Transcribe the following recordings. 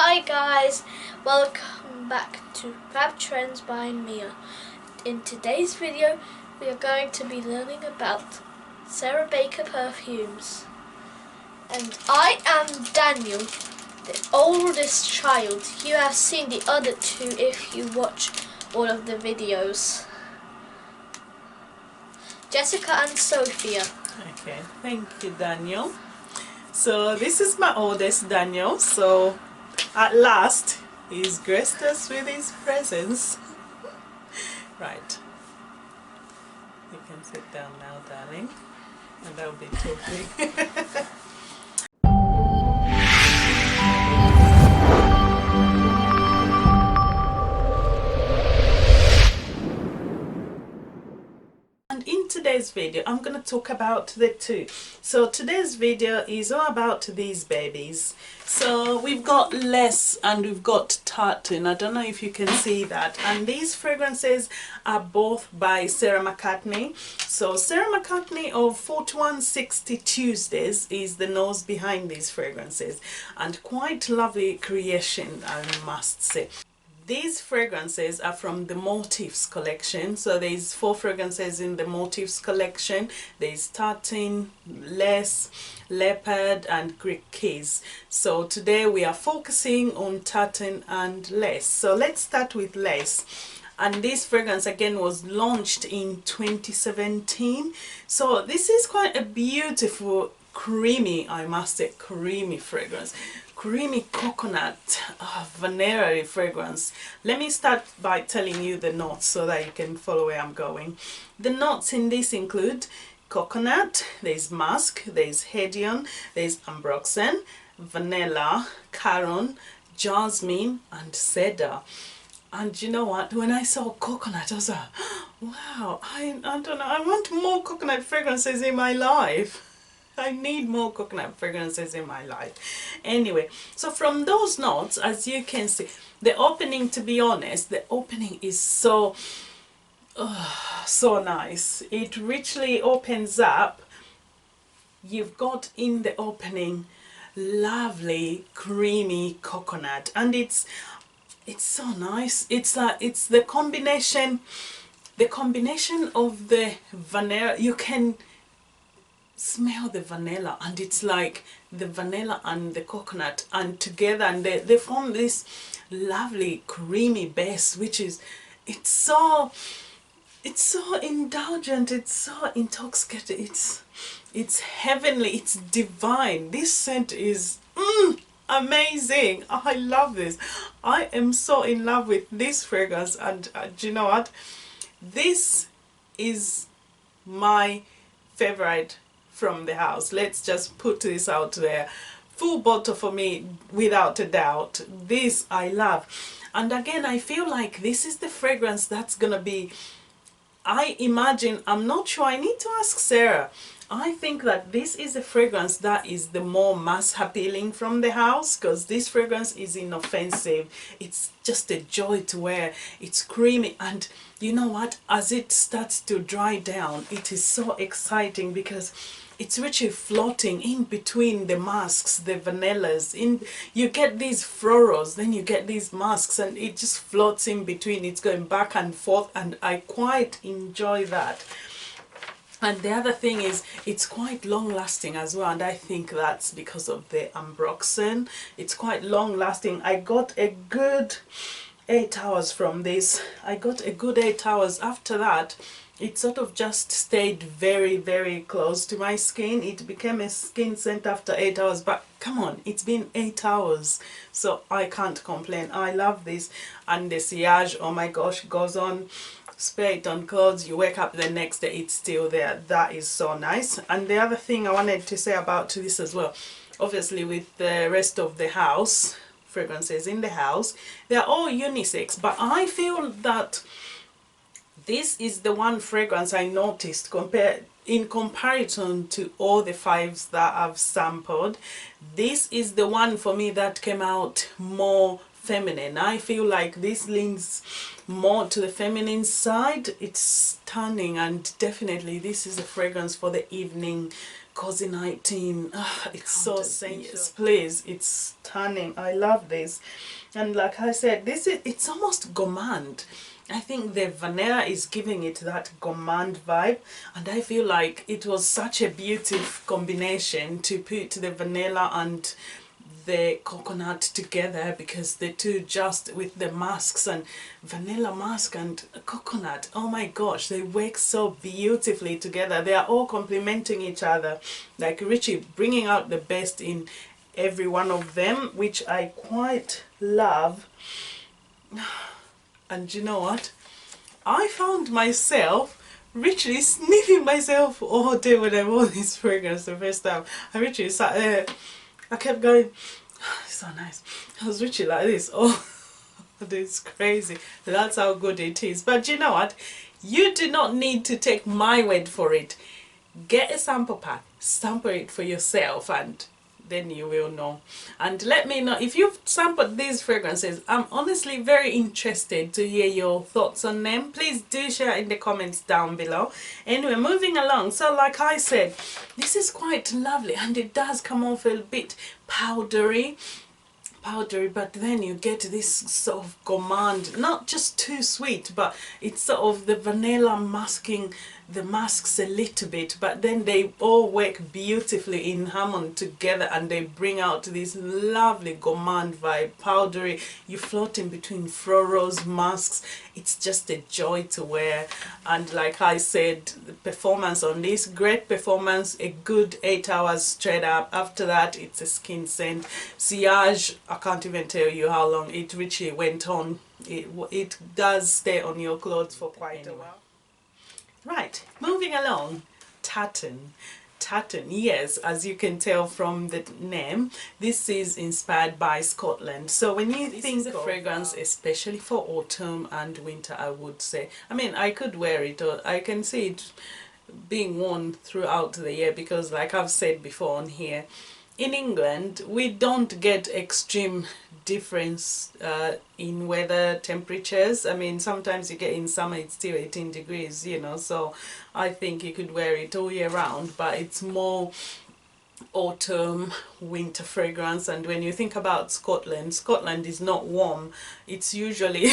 Hi guys, welcome back to Fab Trends by Mia. In today's video we are going to be learning about Sarahbaker perfumes. And I am Daniel, the oldest child. You have seen the other two if you watch all of the videos. Jessica and Sophia. Okay, thank you, Daniel. So this is my oldest, Daniel. So at last he's graced us with his presence. Right, you can sit down now, darling, and I'll be talking. And in today's video I'm going to talk about the two. So today's video is all about these babies. So we've got Lace and we've got Tartan. I don't know if you can see that. And these fragrances are both by Sarah McCartney. So Sarah McCartney of 4160 Tuesdays is the nose behind these fragrances, and quite lovely creation, I must say. These fragrances are from the Motifs collection. So there's 4 fragrances in the Motifs collection. There's Tartan, Lace, Leopard and Greek Keys. So today we are focusing on Tartan and Lace. So let's start with Lace. And this fragrance again was launched in 2017. So this is quite a beautiful, creamy, I must say, creamy fragrance. Creamy coconut, vanilla fragrance. Let me start by telling you the notes so that you can follow where I'm going. The notes in this include coconut, there's musk, there's hedion, there's ambroxan, vanilla, caron, jasmine and cedar. And you know what, when I saw coconut I was like, wow, I don't know, I want more coconut fragrances in my life. I need more coconut fragrances in my life. Anyway, so from those notes, as you can see, the opening, to be honest, the opening is so nice. It richly opens up. You've got in the opening lovely creamy coconut, and it's so nice. It's the combination of the vanilla. You can smell the vanilla, and it's like the vanilla and the coconut and together, and they form this lovely creamy base, which is it's so indulgent, it's so intoxicating, it's heavenly, it's divine. This scent is amazing. I love this. I am so in love with this fragrance, and do you know what, this is my favorite from the house. Let's just put this out there. Full bottle for me, without a doubt. This I love. And again, I feel like this is the fragrance that's gonna be, I imagine, I'm not sure, I need to ask Sarah. I think that this is a fragrance that is the more mass appealing from the house, because this fragrance is inoffensive. It's just a joy to wear. It's creamy, and you know what, as it starts to dry down, it is so exciting because it's really floating in between the musks, the vanillas. You get these florals, then you get these musks, and it just floats in between. It's going back and forth, and I quite enjoy that. And the other thing is, it's quite long lasting as well, and I think that's because of the ambroxan. It's quite long lasting. I got a good 8 hours from this. I got a good 8 hours. After that, it sort of just stayed very, very close to my skin. It became a skin scent after 8 hours, but come on, it's been 8 hours, so I can't complain. I love this. And the sillage, oh my gosh, goes on. Spray it on clothes, you wake up the next day, it's still there. That is so nice. And the other thing I wanted to say about this as well, obviously with the rest of the house, fragrances in the house, they're all unisex, but I feel that this is the one fragrance I noticed in comparison to all the 5s that I've sampled. This is the one for me that came out more feminine. I feel like this leans more to the feminine side. It's stunning, and definitely this is a fragrance for the evening cozy night in. It's so sensuous. Please, it's stunning. I love this. And like I said, it's almost gourmand. I think the vanilla is giving it that gourmand vibe, and I feel like it was such a beautiful combination to put the vanilla and the coconut together, because the two, just with the masks and vanilla mask and coconut, oh my gosh, they work so beautifully together. They are all complementing each other, like Richie bringing out the best in every one of them, which I quite love. And you know what, I found myself literally sniffing myself all day when I wore this fragrance the first time. I literally sat there, I kept going, it's so nice. I was literally like this, oh, it's crazy. That's how good it is. But you know what, you do not need to take my word for it. Get a sample pack, sample it for yourself, and then you will know. And let me know if you've sampled these fragrances. I'm honestly very interested to hear your thoughts on them. Please do share in the comments down below. Anyway, moving along, so like I said, this is quite lovely, and it does come off a bit powdery, but then you get this sort of gourmand, not just too sweet, but it's sort of the vanilla masking the masks a little bit, but then they all work beautifully in harmony together, and they bring out this lovely gourmand vibe, powdery. You float in between florals, masks. It's just a joy to wear. And like I said, the performance on this, great performance, a good 8 hours straight up. After that, it's a skin scent. Sillage, I can't even tell you how long it really went on. It does stay on your clothes for quite a while. Right, moving along, Tartan. Tartan, yes, as you can tell from the name, this is inspired by Scotland. So when you think of fragrance, especially for autumn and winter, I would say, I mean, I could wear it, or I can see it being worn throughout the year, because like I've said before on here, in England, we don't get extreme difference in weather temperatures. I mean, sometimes you get in summer, it's still 18 degrees, you know, so I think you could wear it all year round, but it's more autumn, winter fragrance. And when you think about Scotland, Scotland is not warm. It's usually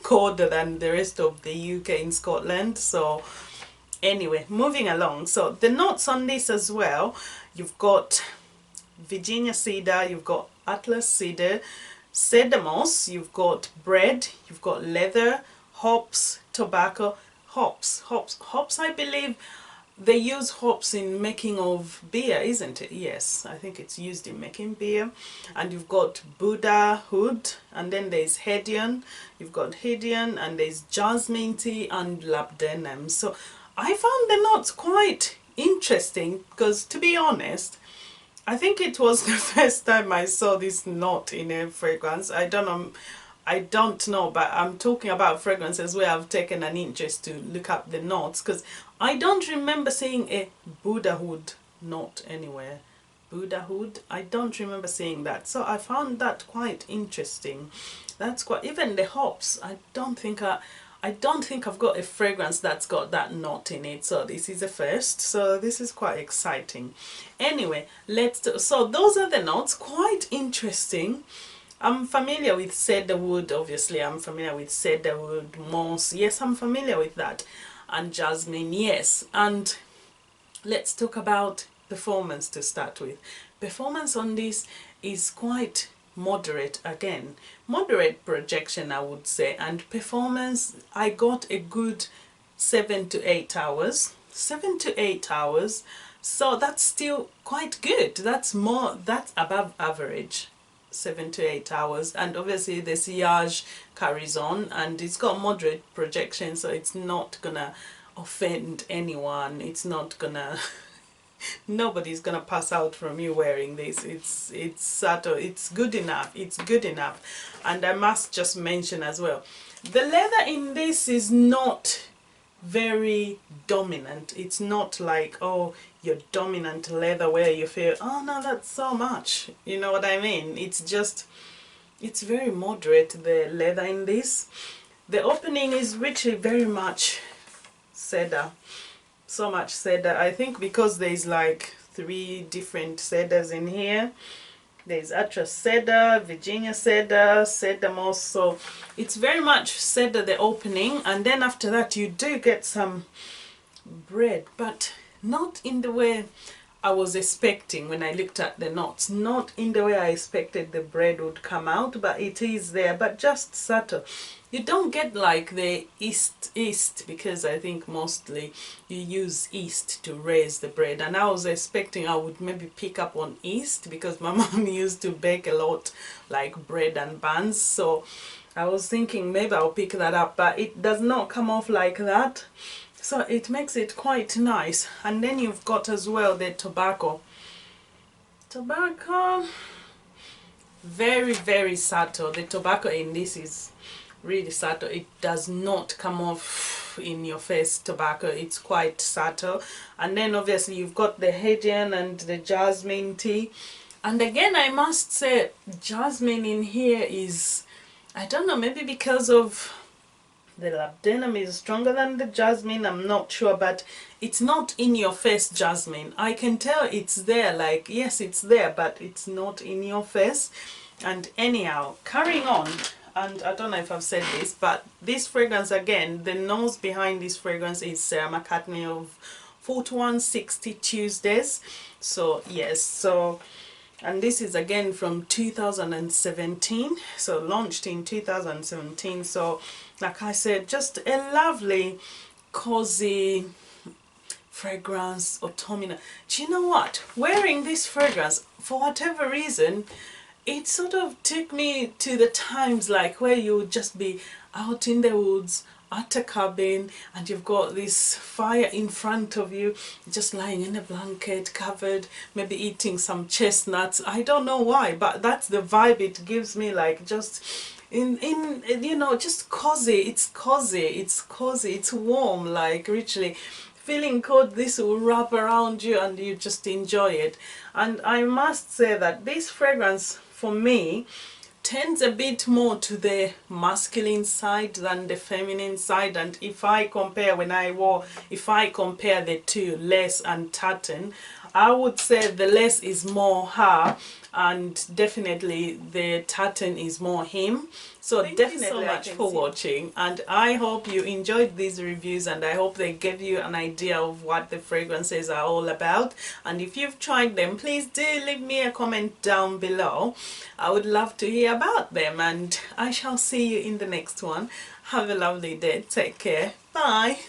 colder than the rest of the UK in Scotland. So anyway, moving along. So the notes on this as well, you've got Virginia cedar, you've got Atlas cedar, cedar moss, you've got bread, you've got leather, hops, tobacco, hops. I believe they use hops in making of beer, isn't it? Yes, I think it's used in making beer. And you've got Buddha hood, and then there's Hedion, you've got Hedion, and there's jasmine tea and labdanum. So I found the notes quite interesting, because to be honest, I think it was the first time I saw this note in a fragrance. I don't know, but I'm talking about fragrances where I've taken an interest to look up the notes, because I don't remember seeing a Buddhahood note anywhere. Buddhahood, I don't remember seeing that, so I found that quite interesting. That's quite, even the hops, I don't think I've got a fragrance that's got that note in it, so this is a first, so this is quite exciting. Anyway, so those are the notes, quite interesting. I'm familiar with cedarwood, obviously. I'm familiar with cedarwood, moss, yes, I'm familiar with that, and jasmine, yes. And let's talk about performance to start with. Performance on this is quite moderate, again, moderate projection, I would say. And performance, I got a good 7 to 8 hours. 7 to 8 hours, so that's still quite good. That's above average. 7 to 8 hours. And obviously the sillage carries on, and it's got moderate projection, so it's not gonna offend anyone. It's not gonna nobody's gonna pass out from you wearing this. It's subtle, it's good enough, it's good enough. And I must just mention as well, the leather in this is not very dominant. It's not like, oh, your dominant leather where you feel, oh no, that's so much, you know what I mean? It's just, it's very moderate, the leather in this. The opening is richly very much cedar, so much cedar. I think because there's like 3 different cedars in here. There's Atlas cedar, Virginia cedar, cedar moss. So it's very much cedar the opening, and then after that you do get some bread, but not in the way I was expecting when I looked at the notes. Not in the way I expected the bread would come out, but it is there, but just subtle. You don't get like the yeast because I think mostly you use yeast to raise the bread, and I was expecting I would maybe pick up on yeast because my mom used to bake a lot like bread and buns, so I was thinking maybe I'll pick that up, but it does not come off like that. So it makes it quite nice. And then you've got as well the tobacco. Tobacco, very, very subtle. The tobacco in this is really subtle. It does not come off in your face tobacco. It's quite subtle. And then obviously you've got the Haitian and the jasmine tea. And again, I must say jasmine in here is, I don't know, maybe because of the labdanum is stronger than the jasmine, I'm not sure, but it's not in your face jasmine. I can tell it's there, like yes it's there, but it's not in your face. And anyhow, carrying on, and I don't know if I've said this, but this fragrance again, the nose behind this fragrance is Sarah McCartney of 4160 Tuesdays. So yes, so, and this is again from 2017, so launched in 2017. So like I said, just a lovely cozy fragrance, autumnal. Do you know what, wearing this fragrance for whatever reason, it sort of took me to the times like where you would just be out in the woods at a cabin and you've got this fire in front of you, just lying in a blanket covered, maybe eating some chestnuts. I don't know why, but that's the vibe it gives me, like just in you know, just cozy. It's cozy, it's cozy, it's warm, like richly feeling cold. This will wrap around you and you just enjoy it. And I must say that this fragrance for me tends a bit more to the masculine side than the feminine side. And if I compare, if I compare the two, lace and tartan, I would say the lace is more her and definitely the tartan is more him. So thank you so much for watching, and I hope you enjoyed these reviews, and I hope they gave you an idea of what the fragrances are all about. And if you've tried them, please do leave me a comment down below. I would love to hear about them, and I shall see you in the next one. Have a lovely day. Take care. Bye.